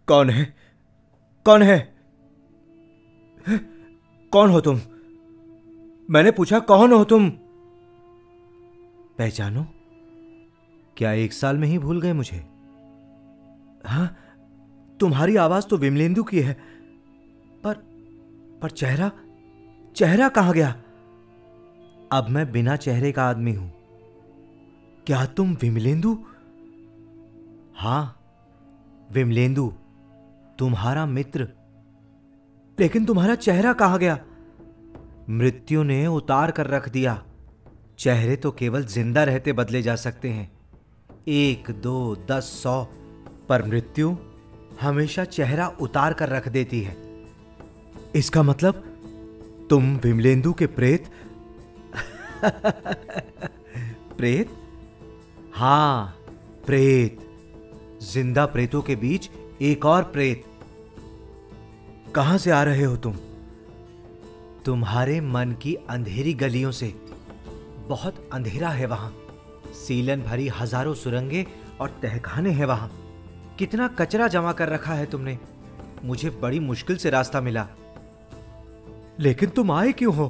कौन है? कौन है? कौन हो तुम? मैंने पूछा कौन हो तुम? पहचानो? क्या 1 साल में ही भूल गए मुझे? हाँ, तुम्हारी आवाज तो विमलेंदु की है, पर चेहरा कहां गया? अब मैं बिना चेहरे का आदमी हूं। क्या तुम विमलेंदु? हां, विमलेंदु, तुम्हारा मित्र। लेकिन तुम्हारा चेहरा कहां गया? मृत्यु ने उतार कर रख दिया। चेहरे तो केवल जिंदा रहते बदले जा सकते हैं, 1, 2, 10, 100, पर मृत्यु हमेशा चेहरा उतार कर रख देती है। इसका मतलब तुम विमलेंदु के प्रेत? प्रेत? हां, प्रेत। जिंदा प्रेतों के बीच एक और प्रेत। कहां से आ रहे हो तुम? तुम्हारे मन की अंधेरी गलियों से। बहुत अंधेरा है वहां, सीलन भरी हजारों सुरंगें और तहखाने हैं वहां। कितना कचरा जमा कर रखा है तुमने। मुझे बड़ी मुश्किल से रास्ता मिला। लेकिन तुम आए क्यों हो?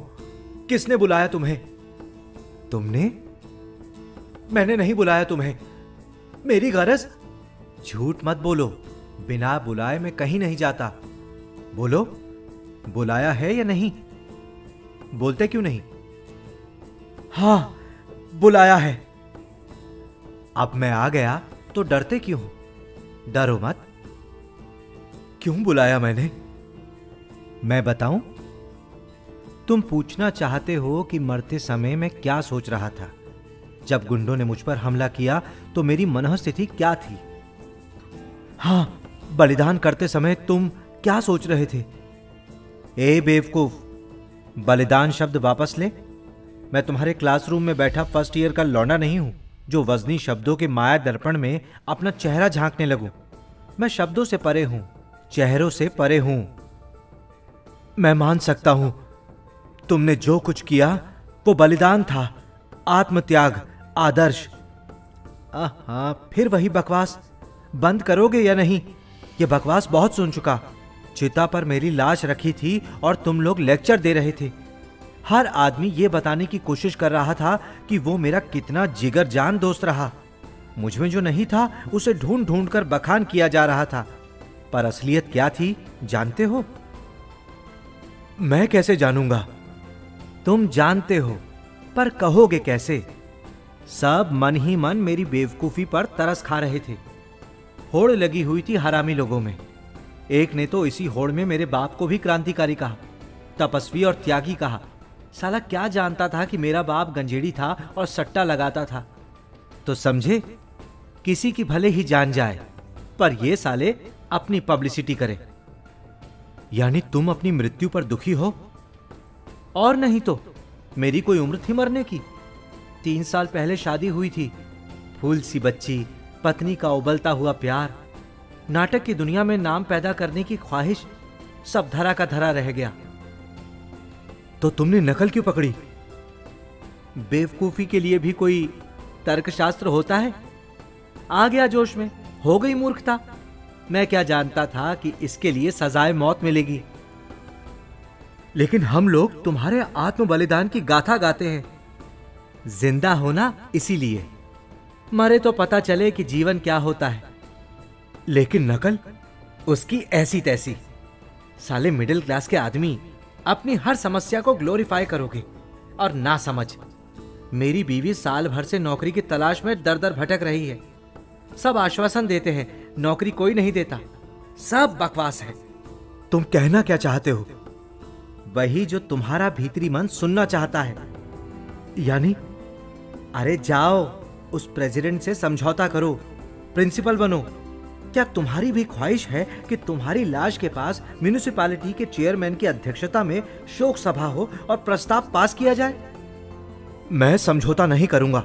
किसने बुलाया तुम्हें? तुमने? मैंने नहीं बुलाया तुम्हें। मेरी गरज? झूठ मत बोलो। बिना बुलाए मैं कहीं नहीं जाता। बोलो, बुलाया है या नहीं? बोलते क्यों नहीं? हां, बुलाया है। अब मैं आ गया तो डरते क्यों? डरो मत। क्यों बुलाया मैंने? मैं बताऊं? तुम पूछना चाहते हो कि मरते समय मैं क्या सोच रहा था। जब गुंडों ने मुझ पर हमला किया तो मेरी मनःस्थिति क्या थी? हां, बलिदान करते समय तुम क्या सोच रहे थे? ए बेवकूफ, बलिदान शब्द वापस ले। मैं तुम्हारे क्लासरूम में बैठा फर्स्ट ईयर का लौंडा नहीं हूं जो वजनी शब्दों के माया दर्पण में अपना चेहरा झांकने लगूं। मैं शब्दों से परे हूं, चेहरों से परे हूं। मैं मान सकता हूं तुमने जो कुछ किया वो बलिदान था, आत्मत्याग, आदर्श। फिर वही बकवास। बंद करोगे या नहीं? ये बकवास बहुत सुन चुका। चिता पर मेरी लाश रखी थी और तुम लोग लेक्चर दे रहे थे। हर आदमी ये बताने की कोशिश कर रहा था कि वो मेरा कितना जिगरजान दोस्त रहा। मुझ में जो नहीं था उसे ढूंढ ढूंढ कर बखान किया जा रहा था। पर असलियत क्या थी जानते हो? मैं कैसे जानूंगा? तुम जानते हो, पर कहोगे कैसे? सब मन ही मन मेरी बेवकूफी पर तरस खा रहे थे। होड़ लगी हुई थी हरामी लोगों में। एक ने तो इसी होड़ में मेरे बाप को भी क्रांतिकारी कहा, तपस्वी और त्यागी कहा। साला क्या जानता था कि मेरा बाप गंजेड़ी था और सट्टा लगाता था। तो समझे, किसी की भले ही जान जाए, पर ये साले अपनी पब्लिसिटी करे। यानी तुम अपनी मृत्यु पर दुखी हो? और नहीं तो मेरी कोई उम्र थी मरने की? 3 साल पहले शादी हुई थी। फूल सी बच्ची, पत्नी का उबलता हुआ प्यार, नाटक की दुनिया में नाम पैदा करने की ख्वाहिश, सब धरा का धरा रह गया। तो तुमने नकल क्यों पकड़ी? बेवकूफी के लिए भी कोई तर्कशास्त्र होता है? आ गया जोश में, हो गई मूर्खता। मैं क्या जानता था कि इसके लिए सजाए मौत मिलेगी। लेकिन हम लोग तुम्हारे आत्म बलिदान की गाथा गाते हैं। जिंदा होना इसीलिए, मरे तो पता चले कि जीवन क्या होता है। लेकिन नकल, उसकी ऐसी तैसी। साले मिडिल क्लास के आदमी अपनी हर समस्या को ग्लोरीफाई करोगे। और ना समझ, मेरी बीवी साल भर से नौकरी की तलाश में दर दर भटक रही है। सब आश्वासन देते हैं, नौकरी कोई नहीं देता। सब बकवास है। तुम कहना क्या चाहते हो? वही जो तुम्हारा भीतरी मन सुनना चाहता है। यानी? अरे जाओ, उस प्रेसिडेंट से समझौता करो, प्रिंसिपल बनो। क्या तुम्हारी भी ख्वाहिश है कि तुम्हारी लाश के पास म्युनिसिपैलिटी के चेयरमैन की अध्यक्षता में शोक सभा हो और प्रस्ताव पास किया जाए? मैं समझौता नहीं करूंगा।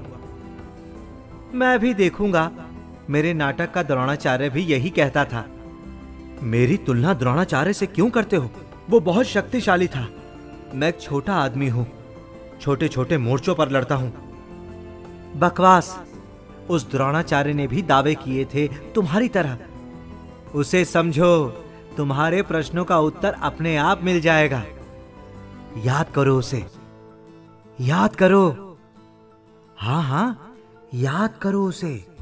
मैं भी देखूंगा। मेरे नाटक का द्रोणाचार्य भी यही कहता था। मेरी तुलना द्रोणाचार्य से क्यों करते हो? वो बहुत शक्तिशाली था। मैं एक छोटा आदमी हूं, छोटे छोटे मोर्चों पर लड़ता हूं। बकवास। उस द्रोणाचार्य ने भी दावे किए थे तुम्हारी तरह। उसे समझो, तुम्हारे प्रश्नों का उत्तर अपने आप मिल जाएगा। याद करो उसे, याद करो। हाँ हाँ, याद करो उसे।